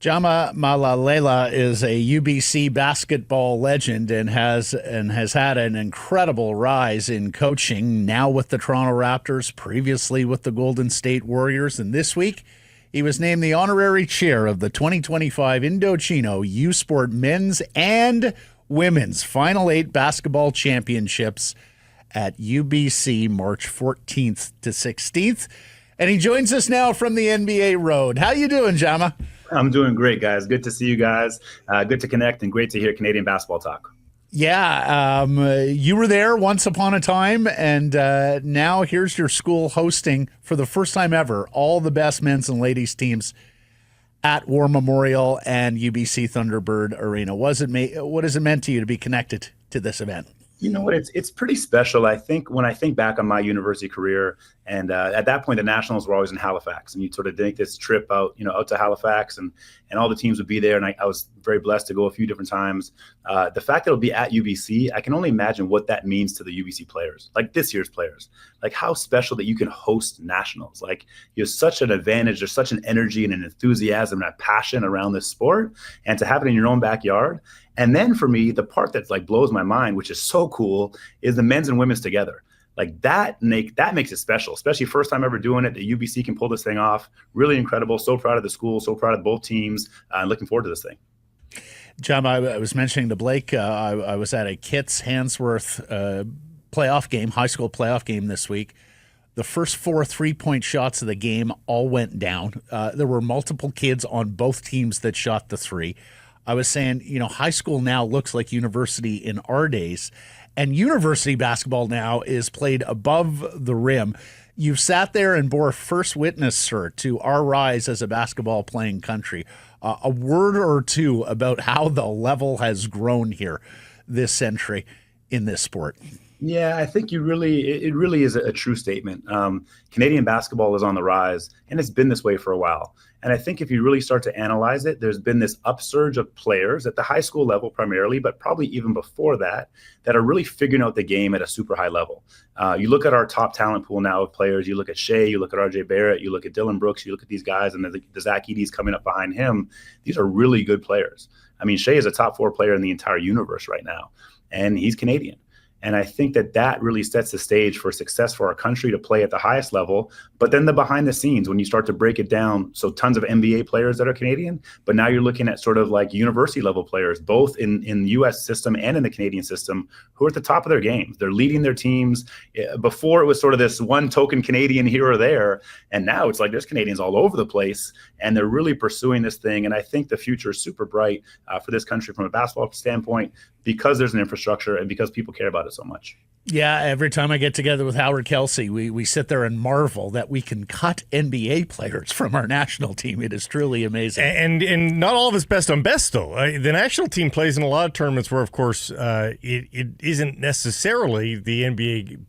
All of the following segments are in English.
Jama Mahlalela is a UBC basketball legend and has had an incredible rise in coaching, now with the Toronto Raptors, previously with the Golden State Warriors, and this week he was named the honorary chair of the 2025 Indochino USports men's and women's Final Eight basketball championships at UBC March 14th to 16th. And he joins us now from the NBA road. How you doing, Jama? I'm doing great, guys. Good to see you guys. Good to connect and great to hear Canadian basketball talk. Yeah, you were there once upon a time, and now here's your school hosting for the first time ever all the best men's and ladies teams at War Memorial and UBC Thunderbird Arena. What has it meant to you to be connected to this event? You know what? It's pretty special. I think when I think back on my university career, and at that point, the Nationals were always in Halifax, and you'd sort of make this trip out to Halifax, and all the teams would be there. And I was very blessed to go a few different times. The fact that it'll be at UBC, I can only imagine what that means to the UBC players, like this year's players, like how special that you can host Nationals. Like, you have such an advantage. There's such an energy and an enthusiasm and a passion around this sport, and to have it in your own backyard. And then for me, the part that like blows my mind, which is so cool, is the men's and women's together. Like that makes it special, especially first time ever doing it. The UBC can pull this thing off. Really incredible. So proud of the school. So proud of both teams. Looking forward to this thing. John, I was mentioning to Blake, I was at a Kits Hansworth playoff game, high school playoff game this week. The first 4 3-point shots of the game all went down. There were multiple kids on both teams that shot the three. I was saying, high school now looks like university in our days, and university basketball now is played above the rim. You've sat there and bore first witness, sir, to our rise as a basketball playing country. A word or two about how the level has grown here this century in this sport. Yeah, I think it really is a true statement. Canadian basketball is on the rise, and it's been this way for a while. And I think if you really start to analyze it, there's been this upsurge of players at the high school level primarily, but probably even before that are really figuring out the game at a super high level. You look at our top talent pool now of players. You look at Shea, you look at RJ Barrett, you look at Dylan Brooks, you look at these guys, and the Zach Edey's coming up behind him. These are really good players. I mean, Shea is a top 4 player in the entire universe right now, and he's Canadian. And I think that really sets the stage for success for our country to play at the highest level. But then the behind the scenes, when you start to break it down, so tons of NBA players that are Canadian, but now you're looking at sort of like university level players, both in the US system and in the Canadian system, who are at the top of their games. They're leading their teams. Before it was sort of this one token Canadian here or there. And now it's like there's Canadians all over the place, and they're really pursuing this thing. And I think the future is super bright for this country from a basketball standpoint, because there's an infrastructure and because people care about it so much. Yeah, every time I get together with Howard Kelsey, we sit there and marvel that we can cut NBA players from our national team. It is truly amazing. And not all of it's best on best, though. The national team plays in a lot of tournaments where, of course, it isn't necessarily the NBA.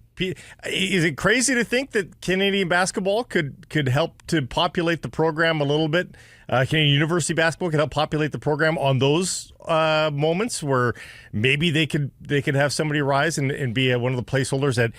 Is it crazy to think that Canadian basketball could help to populate the program a little bit? Canadian university basketball could help populate the program on those moments where maybe they could have somebody rise and be one of the placeholders at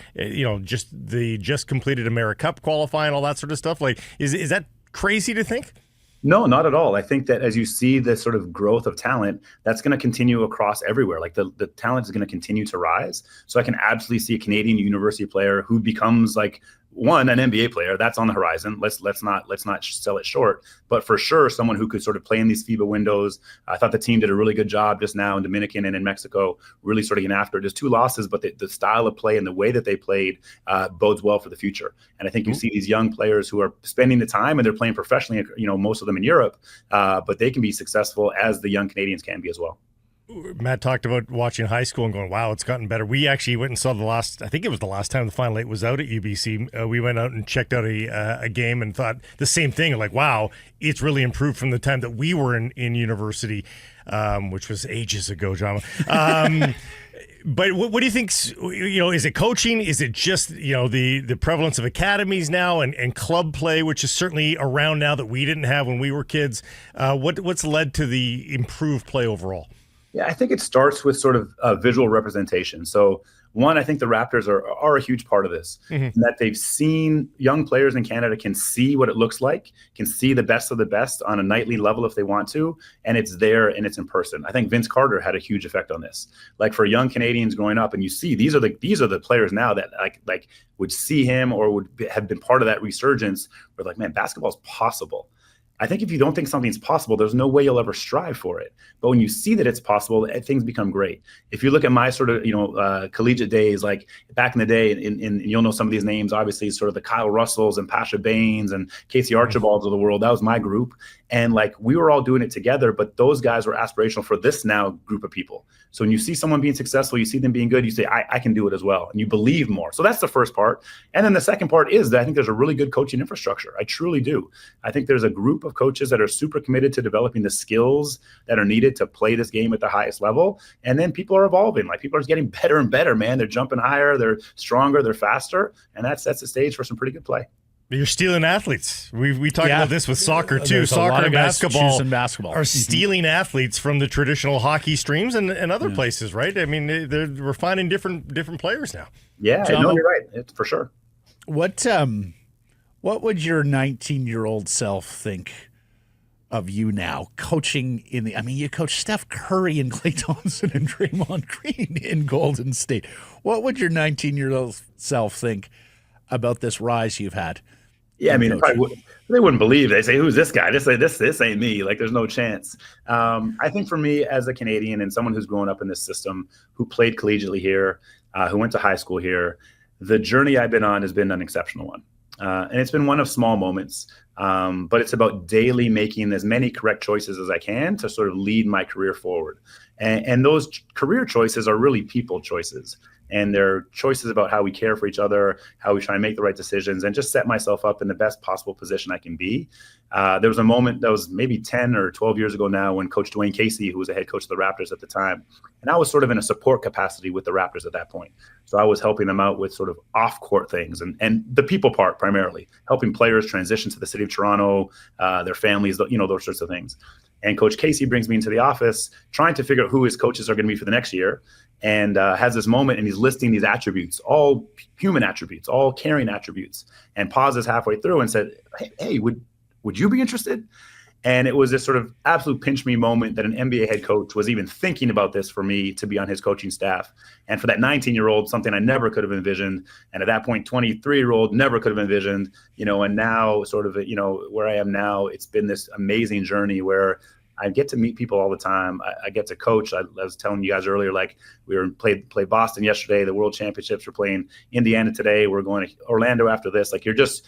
just completed AmeriCup qualifying, all that sort of stuff. Like, is that crazy to think? No, not at all. I think that as you see the sort of growth of talent, that's going to continue across everywhere. Like the talent is going to continue to rise. So I can absolutely see a Canadian university player who becomes like an NBA player. That's on the horizon. Let's not sell it short. But for sure, someone who could sort of play in these FIBA windows. I thought the team did a really good job just now in Dominican and in Mexico, really sort of getting after it. There's 2 losses, but the style of play and the way that they played bodes well for the future. And I think you see these young players who are spending the time and they're playing professionally, most of them in Europe, but they can be successful as the young Canadians can be as well. Matt talked about watching high school and going, wow, it's gotten better. We actually went and saw I think it was the last time the Final Eight was out at UBC. We went out and checked out a game and thought the same thing, like, wow, it's really improved from the time that we were in university, which was ages ago, Jama. But what do you think, is it coaching? Is it just, the prevalence of academies now and club play, which is certainly around now that we didn't have when we were kids? What's led to the improved play overall? Yeah, I think it starts with sort of visual representation. So One, I think the Raptors are a huge part of this, in that they've seen young players in Canada can see what it looks like, can see the best of the best on a nightly level if they want to, and it's there and it's in person. I think Vince Carter had a huge effect on this. Like for young Canadians growing up, and you see these are the players now that like would see him or would have been part of that resurgence. Where like, man, basketball is possible. I think if you don't think something's possible, there's no way you'll ever strive for it. But when you see that it's possible, things become great. If you look at my sort of, collegiate days, like back in the day, and you'll know some of these names, obviously, sort of the Kyle Russells and Pasha Baines and Casey Archibalds of the world, that was my group. And like, we were all doing it together, but those guys were aspirational for this now group of people. So when you see someone being successful, you see them being good, you say, I can do it as well. And you believe more. So that's the first part. And then the second part is that I think there's a really good coaching infrastructure. I truly do. I think there's a group of coaches that are super committed to developing the skills that are needed to play this game at the highest level. And then people are evolving. Like, people are just getting better and better, man. They're jumping higher, they're stronger, they're faster. And that sets the stage for some pretty good play. You're stealing athletes. We talked about this with soccer too. There's Soccer and basketball are stealing athletes from the traditional hockey streams and other places, right? I mean, we're finding different players now. Yeah, no, you're right. It's for sure. What would your 19-year-old self think of you now coaching you coach Steph Curry and Klay Thompson and Draymond Green in Golden State. What would your 19-year-old self think about this rise you've had? Yeah, I mean, they wouldn't believe. They say, "Who's this guy?" They say, "This ain't me." Like, there's no chance. I think for me, as a Canadian and someone who's grown up in this system, who played collegiately here, who went to high school here, the journey I've been on has been an exceptional one, and it's been one of small moments. But it's about daily making as many correct choices as I can to sort of lead my career forward. And those career choices are really people choices. And they're choices about how we care for each other, how we try and make the right decisions, and just set myself up in the best possible position I can be. There was a moment that was maybe 10 or 12 years ago now when Coach Dwayne Casey, who was the head coach of the Raptors at the time, and I was sort of in a support capacity with the Raptors at that point. So I was helping them out with sort of off-court things and the people part primarily, helping players transition to the city of Toronto, their families, those sorts of things. And Coach Casey brings me into the office trying to figure out who his coaches are going to be for the next year, and has this moment, and he's listing these attributes, all human attributes, all caring attributes, and pauses halfway through and said, hey, would you be interested? And it was this sort of absolute pinch me moment that an NBA head coach was even thinking about this for me to be on his coaching staff. And for that 19-year-old, something I never could have envisioned. And at that point, 23-year-old never could have envisioned, and now sort of, where I am now, it's been this amazing journey where I get to meet people all the time. I get to coach. I was telling you guys earlier, like, we were played Boston yesterday. The World Championships. We're playing Indiana today. We're going to Orlando after this. Like, you're just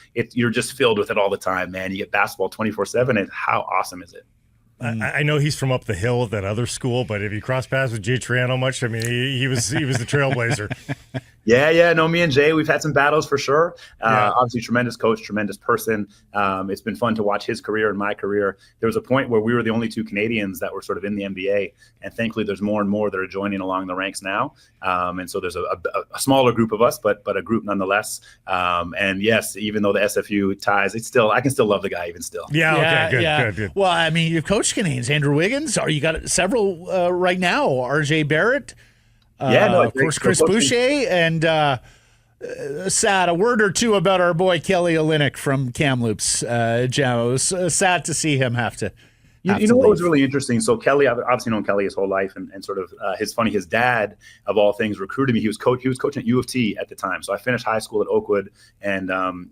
filled with it all he time, man. You get basketball 24/7. And how awesome is it? I know he's from up the hill at that other school, but have you crossed paths with Jay Triano much? I mean, he was the trailblazer. Yeah. No, me and Jay, we've had some battles for sure. Obviously, tremendous coach, tremendous person. It's been fun to watch his career and my career. There was a point where we were the only two Canadians that were sort of in the NBA, and thankfully, there's more and more that are joining along the ranks now. And so there's a smaller group of us, but a group nonetheless. And yes, even though the SFU ties, I can still love the guy even still. Yeah. Okay. Good. Well, I mean, you've coached Canadians, Andrew Wiggins. You got several right now. RJ Barrett. Of course, Chris Boucher, and sad. A word or two about our boy Kelly Olynyk from Kamloops. Jam. It was sad to see him have to. You know what was really interesting? So Kelly, I've obviously known Kelly his whole life, and sort of his dad, of all things, recruited me. He was coaching at U of T at the time. So I finished high school at Oakwood, and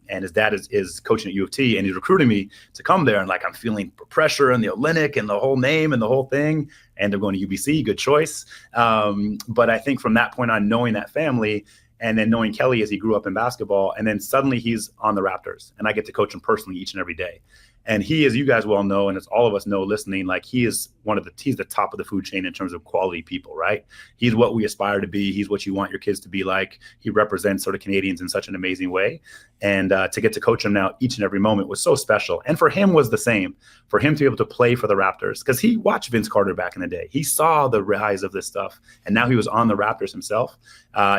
his dad is coaching at U of T, and he's recruiting me to come there. And like, I'm feeling pressure and the Olynyk and the whole name and the whole thing. And they're going to UBC, good choice. But I think from that point on, knowing that family, and then knowing Kelly as he grew up in basketball, and then suddenly he's on the Raptors, and I get to coach him personally each and every day. And he, as you guys well know, and as all of us know listening, like, he's the top of the food chain in terms of quality people, right? He's what we aspire to be. He's what you want your kids to be like. He represents sort of Canadians in such an amazing way. And to get to coach him now each and every moment was so special. And for him was the same, for him to be able to play for the Raptors, because he watched Vince Carter back in the day. He saw the rise of this stuff, and now he was on the Raptors himself.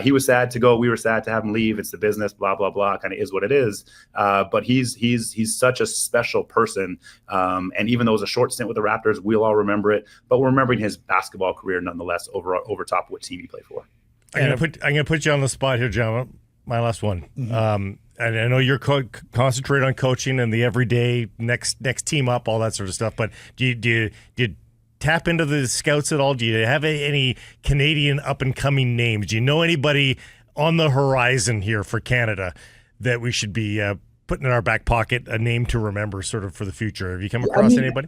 He was sad to go. We were sad to have him leave. It's the business, blah, blah, blah, kind of is what it is. But he's such a special person. And even though it was a short stint with the Raptors, we'll all remember it. But we're remembering his basketball career nonetheless over top of what team he played for. I'm gonna put you on the spot here, Jama. My last one. And I know you're concentrate on coaching and the everyday next team up, all that sort of stuff. But do you tap into the scouts at all? Do you have any Canadian up and coming names? Do you know anybody on the horizon here for Canada that we should be putting in our back pocket, a name to remember, sort of for the future? Have you come across anybody?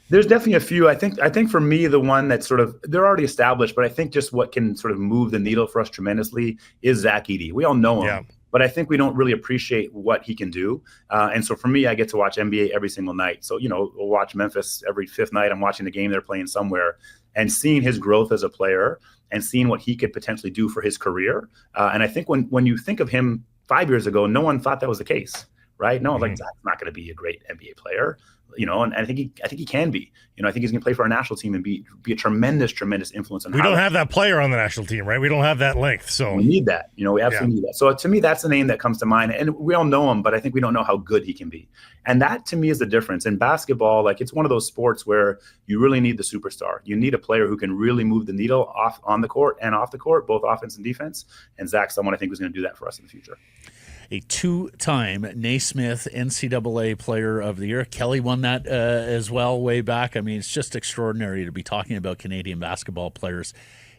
There's definitely a few. I think for me, the one that's sort of, they're already established, but I think just what can sort of move the needle for us tremendously is Zach Edey. We all know him, but I think we don't really appreciate what he can do. And so for me, I get to watch NBA every single night. So, we'll watch Memphis every fifth night. I'm watching the game they're playing somewhere and seeing his growth as a player and seeing what he could potentially do for his career. And I think when you think of him 5 years ago, no one thought that was the case, right? No one's like, Zach's not going to be a great NBA player. And I think he can be. I think he's going to play for our national team and be a tremendous influence. We don't have that player on the national team, right? We don't have that length, so we need that. We absolutely need that. So to me, that's the name that comes to mind. And we all know him, but I think we don't know how good he can be. And that to me is the difference in basketball. Like, it's one of those sports where you really need the superstar. You need a player who can really move the needle off on the court and off the court, both offense and defense. And Zach's someone I think who's going to do that for us in the future. A two-time Naismith NCAA Player of the Year. Kelly won that as well way back. I mean, it's just extraordinary to be talking about Canadian basketball players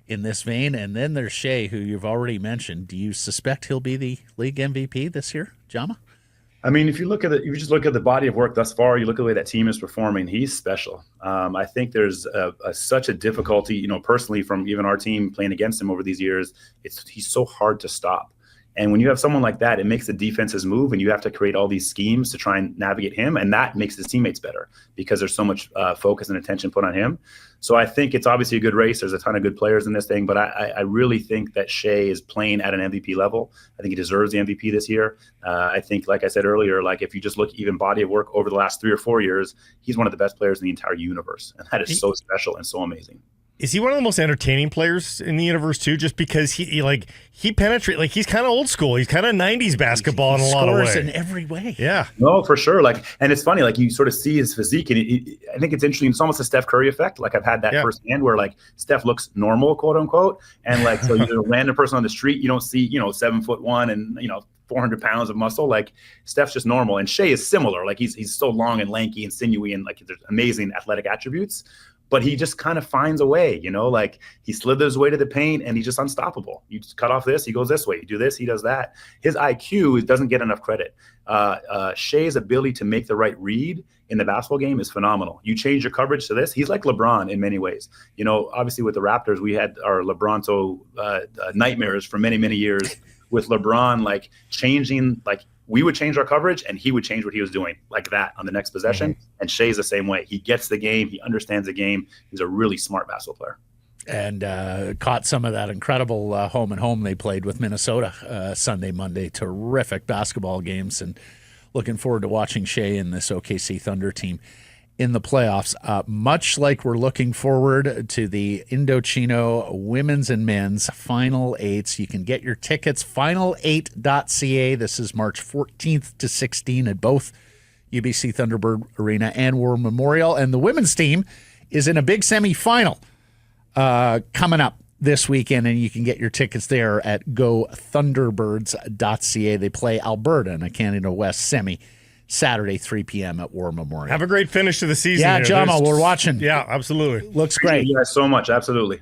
in this vein. And then there's Shea, who you've already mentioned. Do you suspect he'll be the league MVP this year, Jama? I mean, if you just look at the body of work thus far, you look at the way that team is performing, he's special. I think there's such a difficulty, personally, from even our team playing against him over these years. He's so hard to stop. And when you have someone like that, it makes the defenses move, and you have to create all these schemes to try and navigate him. And that makes his teammates better because there's so much focus and attention put on him. So I think it's obviously a good race. There's a ton of good players in this thing, but I really think that Shea is playing at an MVP level. I think he deserves the MVP this year. I think, like I said earlier, like if you just look even body of work over the last 3 or 4 years, he's one of the best players in the entire universe. And that is so special and so amazing. Is he one of the most entertaining players in the universe too? Just because he penetrates, like he's kind of old school. He's kind of 90s basketball in a lot of ways. Scores in every way. Yeah. No, for sure. And it's funny, you sort of see his physique, and I think it's interesting. It's almost a Steph Curry effect. Like, I've had that firsthand where Steph looks normal, quote unquote. And so you're a random person on the street, you don't see, 7'1" and, 400 pounds of muscle. Steph's just normal. And Shea is similar. He's so long and lanky and sinewy, and there's amazing athletic attributes. But he just kind of finds a way, he slithers away to the paint and he's just unstoppable. You just cut off this, he goes this way. You do this, he does that. His IQ doesn't get enough credit. Shea's ability to make the right read in the basketball game is phenomenal. You change your coverage to this. He's like LeBron in many ways. Obviously with the Raptors, we had our LeBronto nightmares for many, many years with LeBron, changing, we would change our coverage and he would change what he was doing like that on the next possession. And Shea's the same way. He gets the game. He understands the game. He's a really smart basketball player. And caught some of that incredible home and home they played with Minnesota Sunday, Monday. Terrific basketball games. And looking forward to watching Shea and this OKC Thunder team in the playoffs, much like we're looking forward to the Indochino women's and men's Final Eights. You can get your tickets, final8.ca. This is March 14th to 16 at both UBC Thunderbird Arena and War Memorial. And the women's team is in a big semifinal coming up this weekend, and you can get your tickets there at gothunderbirds.ca. They play Alberta in a Canada West semi Saturday, 3 p.m. at War Memorial. Have a great finish to the season. Yeah, Jama, we're watching. Yeah, absolutely. Looks great. Thank you guys so much. Absolutely.